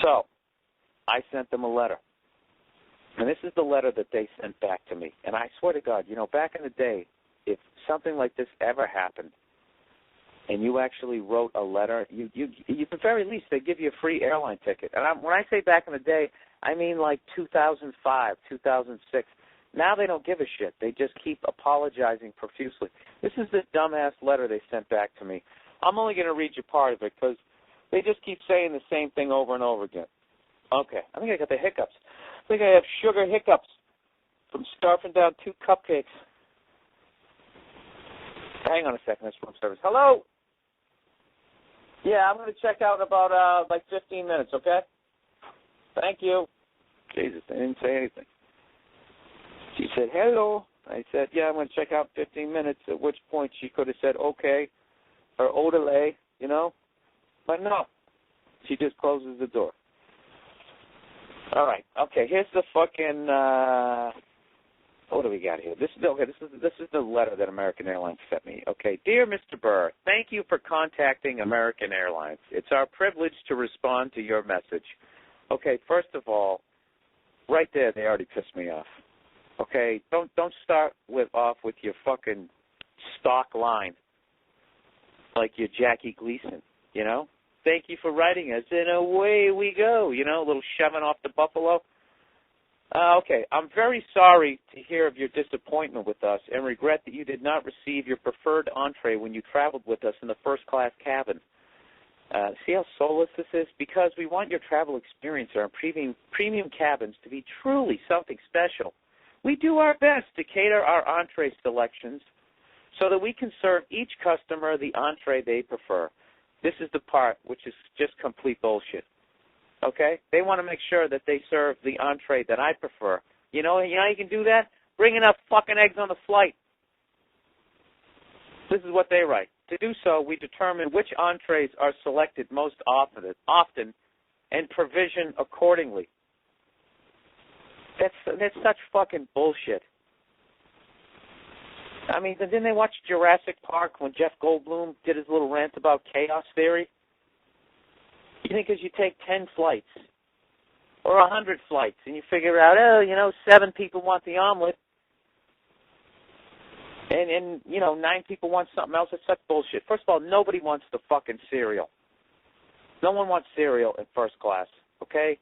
So I sent them a letter. And this is the letter that they sent back to me. And I swear to God, back in the day, if something like this ever happened and you actually wrote a letter, you at the very least, they give you a free airline ticket. And when I say back in the day, I mean like 2005, 2006. Now they don't give a shit. They just keep apologizing profusely. This is the dumbass letter they sent back to me. I'm only going to read you part of it because they just keep saying the same thing over and over again. Okay, I think I got the hiccups. I think I have sugar hiccups from scarfing down 2 cupcakes. Hang on a second. That's room service. Hello? Yeah, I'm going to check out in about, 15 minutes, okay? Thank you. Jesus, I didn't say anything. She said, hello. I said, yeah, I'm going to check out in 15 minutes, at which point she could have said, okay, or odele, you know? But no. She just closes the door. All right. Okay, here's the fucking, what do we got here? This is the letter that American Airlines sent me. Okay, dear Mr. Burr, thank you for contacting American Airlines. It's our privilege to respond to your message. Okay, first of all, right there, they already pissed me off. Okay, don't start off with your fucking stock line like you're Jackie Gleason, you know? Thank you for writing us, and away we go, you know, a little shoving off the buffalo. Okay, I'm very sorry to hear of your disappointment with us and regret that you did not receive your preferred entree when you traveled with us in the first-class cabin. See how soulless this is? Because we want your travel experience in our premium cabins to be truly something special. We do our best to cater our entree selections so that we can serve each customer the entree they prefer. This is the part which is just complete bullshit. Okay? They want to make sure that they serve the entree that I prefer. You know how you can do that? Bring enough fucking eggs on the flight. This is what they write. To do so, we determine which entrees are selected most often and provision accordingly. That's such fucking bullshit. I mean, didn't they watch Jurassic Park when Jeff Goldblum did his little rant about chaos theory? You think because you take 10 flights or 100 flights and you figure out, 7 people want the omelet and 9 people want something else, it's such bullshit. First of all, nobody wants the fucking cereal. No one wants cereal in first class, okay?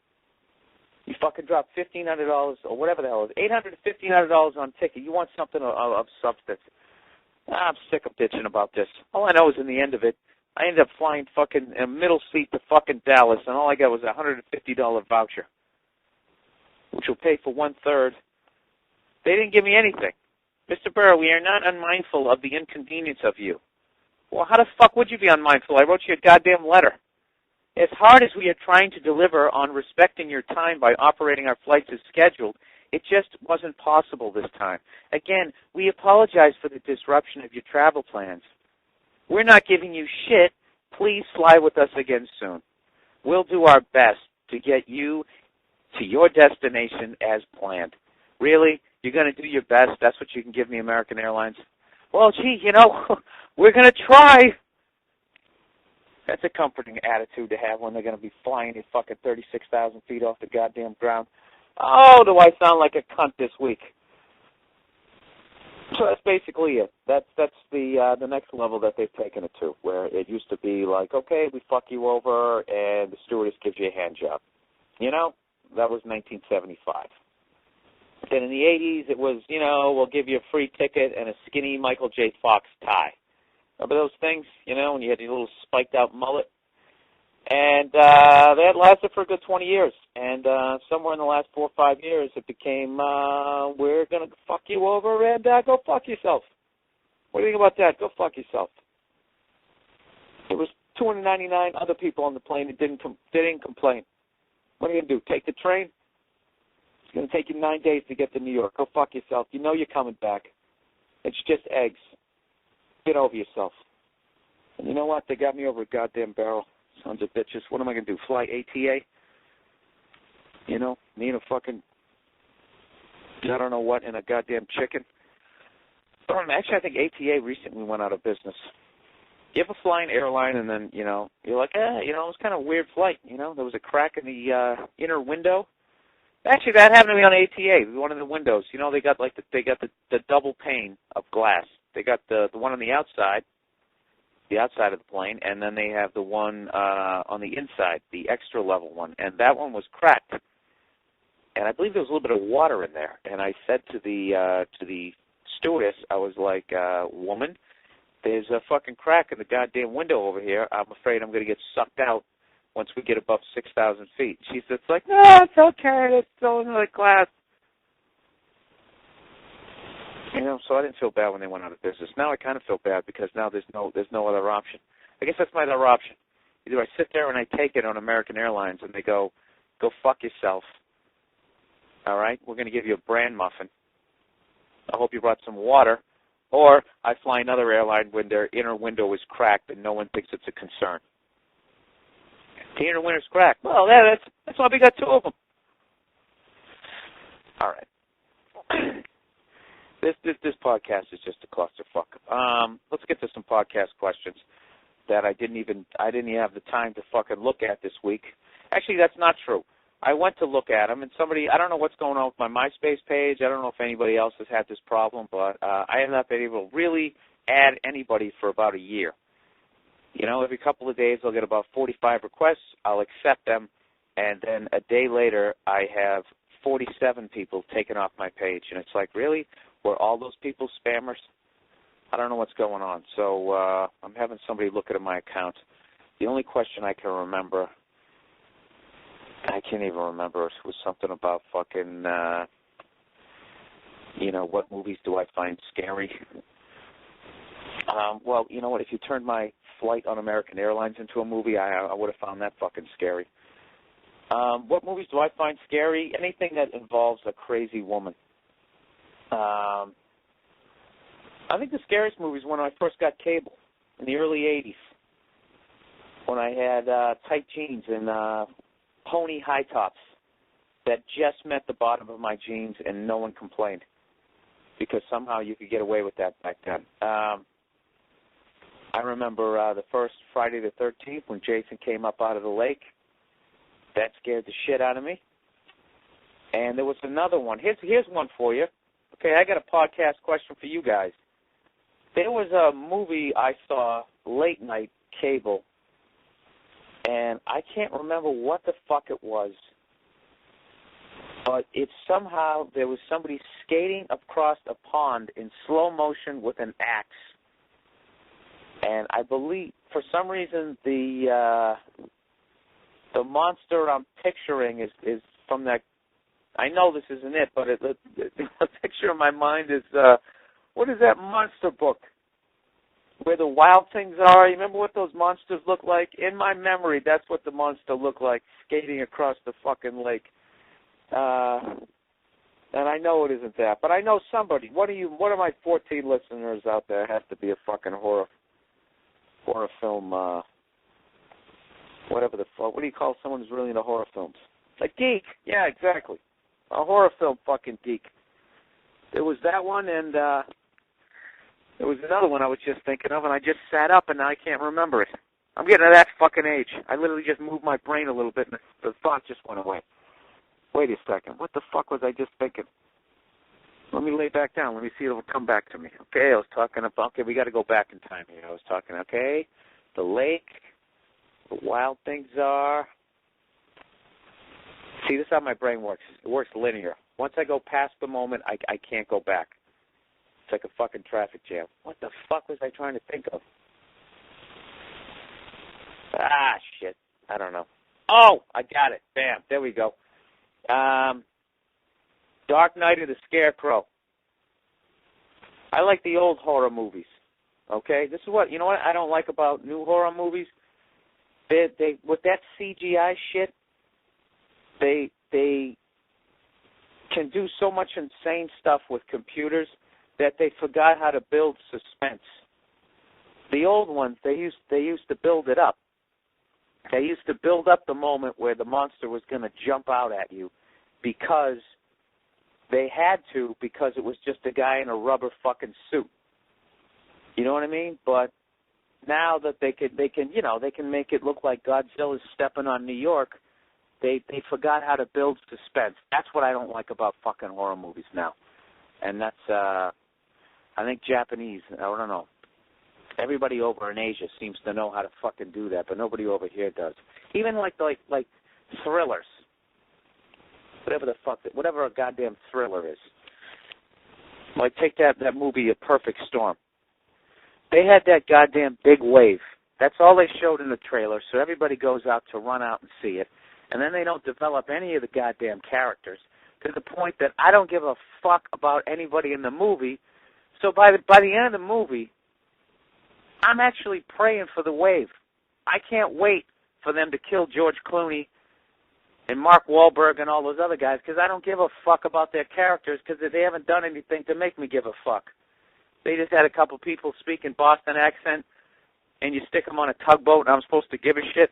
You fucking drop $1,500 or whatever the hell it is, $800 to $1,500 on a ticket. You want something of substance. I'm sick of bitching about this. All I know is in the end of it, I ended up flying fucking a middle seat to fucking Dallas, and all I got was a $150 voucher, which will pay for 1/3. They didn't give me anything. Mr. Burr, we are not unmindful of the inconvenience of you. Well, how the fuck would you be unmindful? I wrote you a goddamn letter. As hard as we are trying to deliver on respecting your time by operating our flights as scheduled, it just wasn't possible this time. Again, we apologize for the disruption of your travel plans. We're not giving you shit. Please fly with us again soon. We'll do our best to get you to your destination as planned. Really? You're going to do your best? That's what you can give me, American Airlines? Well, gee, we're going to try. That's a comforting attitude to have when they're going to be flying you fucking 36,000 feet off the goddamn ground. Oh, do I sound like a cunt this week? So that's basically it. That's the next level that they've taken it to, where it used to be like, okay, we fuck you over, and the stewardess gives you a hand job. That was 1975. Then in the 80s, it was, we'll give you a free ticket and a skinny Michael J. Fox tie. Remember those things, when you had your little spiked-out mullet? And that lasted for a good 20 years. And somewhere in the last 4 or 5 years, it became, we're going to fuck you over and go fuck yourself. What do you think about that? Go fuck yourself. There was 299 other people on the plane that didn't complain. What are you going to do, take the train? It's going to take you 9 days to get to New York. Go fuck yourself. You know you're coming back. It's just eggs. Get over yourself. And you know what? They got me over a goddamn barrel. Sons of bitches. What am I going to do, fly ATA? Me and a fucking, I don't know what, and a goddamn chicken. Actually, I think ATA recently went out of business. You ever fly an airline and then, you're like, it was kind of a weird flight. There was a crack in the inner window. Actually, that happened to me on ATA. One of the windows. They got the double pane of glass. They got the one on the outside of the plane, and then they have the one on the inside, the extra level one, and that one was cracked. And I believe there was a little bit of water in there. And I said to the stewardess, I was like, woman, there's a fucking crack in the goddamn window over here. I'm afraid I'm going to get sucked out once we get above 6,000 feet. She said, no, it's okay. It's still in the class. So I didn't feel bad when they went out of business. Now I kind of feel bad because now there's no other option. I guess that's my other option. Either I sit there and I take it on American Airlines and they go fuck yourself. All right, we're going to give you a bran muffin. I hope you brought some water. Or I fly another airline when their inner window is cracked and no one thinks it's a concern. The inner window's cracked. Well, that's why we got two of them. All right. This podcast is just a clusterfuck. Let's get to some podcast questions that I didn't even have the time to fucking look at this week. Actually, that's not true. I went to look at them, and I don't know what's going on with my MySpace page. I don't know if anybody else has had this problem, but I have not been able to really add anybody for about a year. Every couple of days I'll get about 45 requests. I'll accept them, and then a day later I have 47 people taken off my page. And it's like, really? Were all those people spammers? I don't know what's going on. So I'm having somebody look at my account. The only question I can remember, I can't even remember, it was something about fucking, what movies do I find scary? Well, you know what? If you turned my flight on American Airlines into a movie, I would have found that fucking scary. What movies do I find scary? Anything that involves a crazy woman. I think the scariest movie is when I first got cable in the early 80s, when I had tight jeans and pony high tops that just met the bottom of my jeans and no one complained because somehow you could get away with that back then. I remember the first Friday the 13th when Jason came up out of the lake. That scared the shit out of me. And there was another one. Here's one for you. Okay, I got a podcast question for you guys. There was a movie I saw late night cable, and I can't remember what the fuck it was, but it somehow, there was somebody skating across a pond in slow motion with an axe. And I believe, for some reason, the monster I'm picturing is from that. I know this isn't it, but the picture in my mind is, what is that monster book where the wild things are? You remember what those monsters look like? In my memory, that's what the monster looked like, skating across the fucking lake. And I know it isn't that, but I know somebody. One of my 14 listeners out there has to be a fucking horror film, whatever the fuck. What do you call someone who's really into horror films? A geek. Yeah, exactly. A horror film fucking geek. There was that one, and there was another one I was just thinking of, and I just sat up, and now I can't remember it. I'm getting to that fucking age. I literally just moved my brain a little bit, and the thought just went away. Wait a second. What the fuck was I just thinking? Let me lay back down. Let me see if it'll come back to me. Okay, I was talking about, okay, we got to go back in time here. I was talking, okay, the lake, the wild things are. See, this is how my brain works. It works linear. Once I go past the moment, I can't go back. It's like a fucking traffic jam. What the fuck was I trying to think of? Ah, shit. I don't know. Oh, I got it. Bam. There we go. Dark Knight of the Scarecrow. I like the old horror movies. Okay? This is what I don't like about new horror movies? They with that CGI shit, they can do so much insane stuff with computers that they forgot how to build suspense. The old ones, they used to build it up. They used to build up the moment where the monster was going to jump out at you because they had to, because it was just a guy in a rubber fucking suit. You know what I mean? But now that they can make it look like Godzilla's stepping on New York, they forgot how to build suspense. That's what I don't like about fucking horror movies now. And that's I think Japanese, I don't know. Everybody over in Asia seems to know how to fucking do that, but nobody over here does. Even like thrillers. Whatever a goddamn thriller is. Like take that movie A Perfect Storm. They had that goddamn big wave. That's all they showed in the trailer, so everybody goes out to run out and see it. And then they don't develop any of the goddamn characters to the point that I don't give a fuck about anybody in the movie So by the end of the movie, I'm actually praying for the wave. I can't wait for them to kill George Clooney and Mark Wahlberg and all those other guys, because I don't give a fuck about their characters, because they haven't done anything to make me give a fuck. They just had a couple people speak in Boston accent, and you stick them on a tugboat, and I'm supposed to give a shit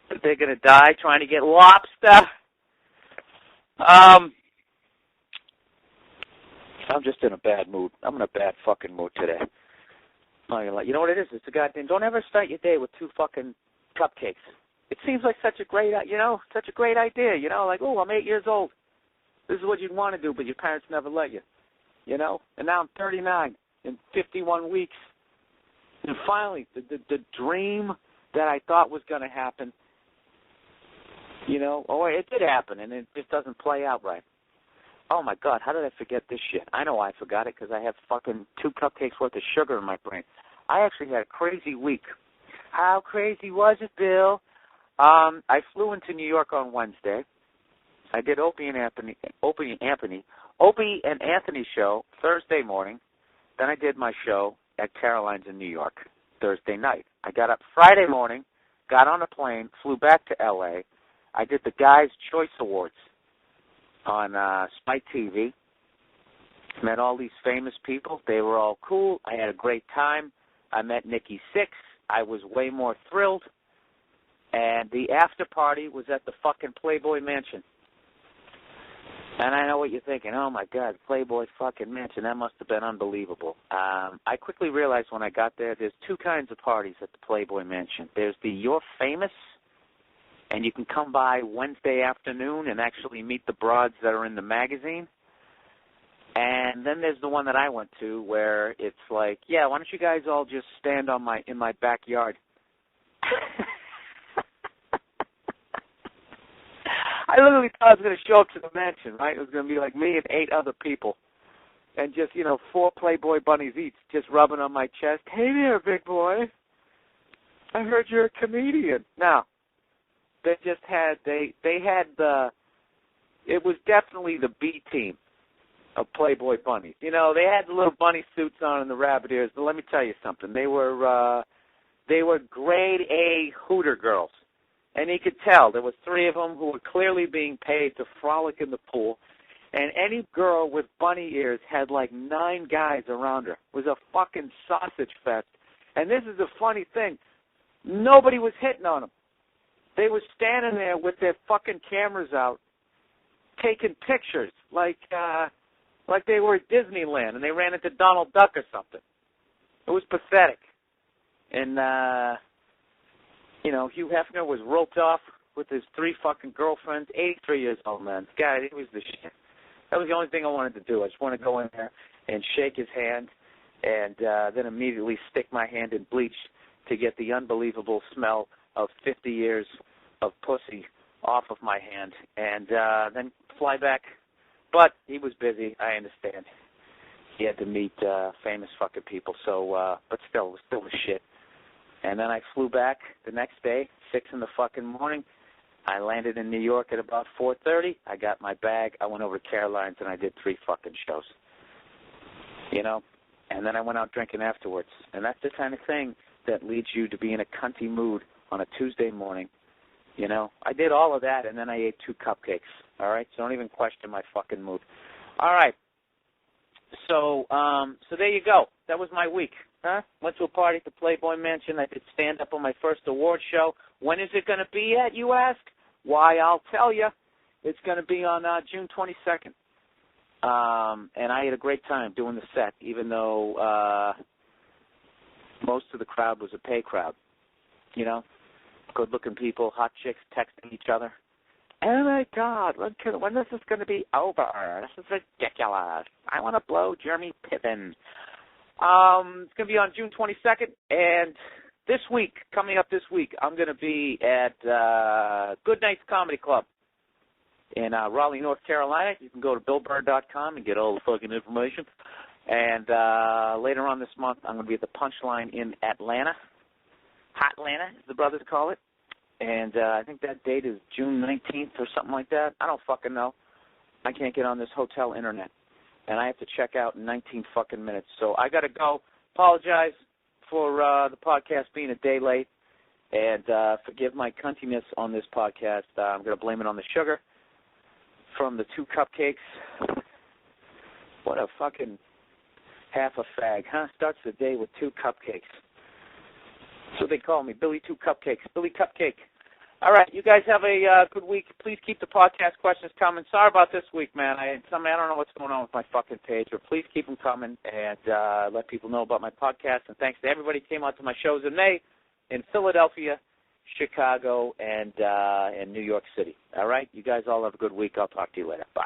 that they're going to die trying to get lobster. I'm just in a bad mood. I'm in a bad fucking mood today. You know what it is? It's a goddamn. Don't ever start your day with 2 fucking cupcakes. It seems like such a great idea. Like, oh, I'm 8 years old. This is what you'd want to do, but your parents never let you. And now I'm 39 in 51 weeks. And finally, the dream that I thought was going to happen, it did happen, and it just doesn't play out right. Oh, my God, how did I forget this shit? I know I forgot it because I have fucking 2 cupcakes worth of sugar in my brain. I actually had a crazy week. How crazy was it, Bill? I flew into New York on Wednesday. I did Opie and Anthony show Thursday morning. Then I did my show at Caroline's in New York Thursday night. I got up Friday morning, got on a plane, flew back to L.A. I did the Guys' Choice Awards on Spike TV. Met all these famous people. They were all cool. I had a great time. I met Nikki Sixx. I was way more thrilled. And the after party was at the fucking Playboy Mansion. And I know what you're thinking. Oh, my God, Playboy fucking Mansion. That must have been unbelievable. I quickly realized when I got there, there's 2 kinds of parties at the Playboy Mansion. There's the You're Famous, and you can come by Wednesday afternoon and actually meet the broads that are in the magazine. And then there's the one that I went to where it's like, yeah, why don't you guys all just stand in my backyard? I literally thought I was going to show up to the mansion, right? It was going to be like me and 8 other people. And just, 4 Playboy bunnies each just rubbing on my chest. Hey there, big boy. I heard you're a comedian. Now, they just had, they had it was definitely the B team of Playboy bunnies. They had the little bunny suits on and the rabbit ears, but let me tell you something. They were grade A Hooter girls. And you could tell there was 3 of them who were clearly being paid to frolic in the pool. And any girl with bunny ears had like 9 guys around her. It was a fucking sausage fest. And this is the funny thing. Nobody was hitting on them. They were standing there with their fucking cameras out, taking pictures like they were at Disneyland and they ran into Donald Duck or something. It was pathetic. And, Hugh Hefner was roped off with his 3 fucking girlfriends, 83 years old, man. This guy, he was the shit. That was the only thing I wanted to do. I just want to go in there and shake his hand and then immediately stick my hand in bleach to get the unbelievable smell of 50 years of pussy off of my hand and then fly back. But he was busy, I understand. He had to meet famous fucking people, so, but still, it was still the shit. And then I flew back the next day, 6 in the fucking morning. I landed in New York at about 4:30. I got my bag. I went over to Caroline's, and I did 3 fucking shows. And then I went out drinking afterwards. And that's the kind of thing that leads you to be in a cunty mood on a Tuesday morning. I did all of that, and then I ate 2 cupcakes. All right? So don't even question my fucking mood. All right. So there you go. That was my week. Went to a party at the Playboy Mansion. I did stand-up on my first award show. When is it going to be at, you ask? Why, I'll tell you. It's going to be on June 22nd. And I had a great time doing the set, even though most of the crowd was a pay crowd. Good-looking people, hot chicks texting each other. Oh, my God, when is this going to be over? This is ridiculous. I want to blow Jeremy Piven. It's going to be on June 22nd, and coming up this week, I'm going to be at Good Nights Comedy Club in Raleigh, North Carolina. You can go to BillBurr.com and get all the fucking information. And later on this month, I'm going to be at the Punchline in Atlanta. Hotlanta, as the brothers call it. And I think that date is June 19th or something like that. I don't fucking know. I can't get on this hotel internet. and I have to check out in 19 fucking minutes. So I got to go. Apologize for the podcast being a day late, and forgive my cuntiness on this podcast. I'm going to blame it on the sugar from the 2 cupcakes. What a fucking half a fag, huh? Starts the day with 2 cupcakes. That's what they call me, Billy 2 Cupcakes, Billy Cupcake. All right, you guys have a good week. Please keep the podcast questions coming. Sorry about this week, man. I don't know what's going on with my fucking page, but please keep them coming and let people know about my podcast. And thanks to everybody who came out to my shows in May in Philadelphia, Chicago, and New York City. All right, you guys all have a good week. I'll talk to you later. Bye.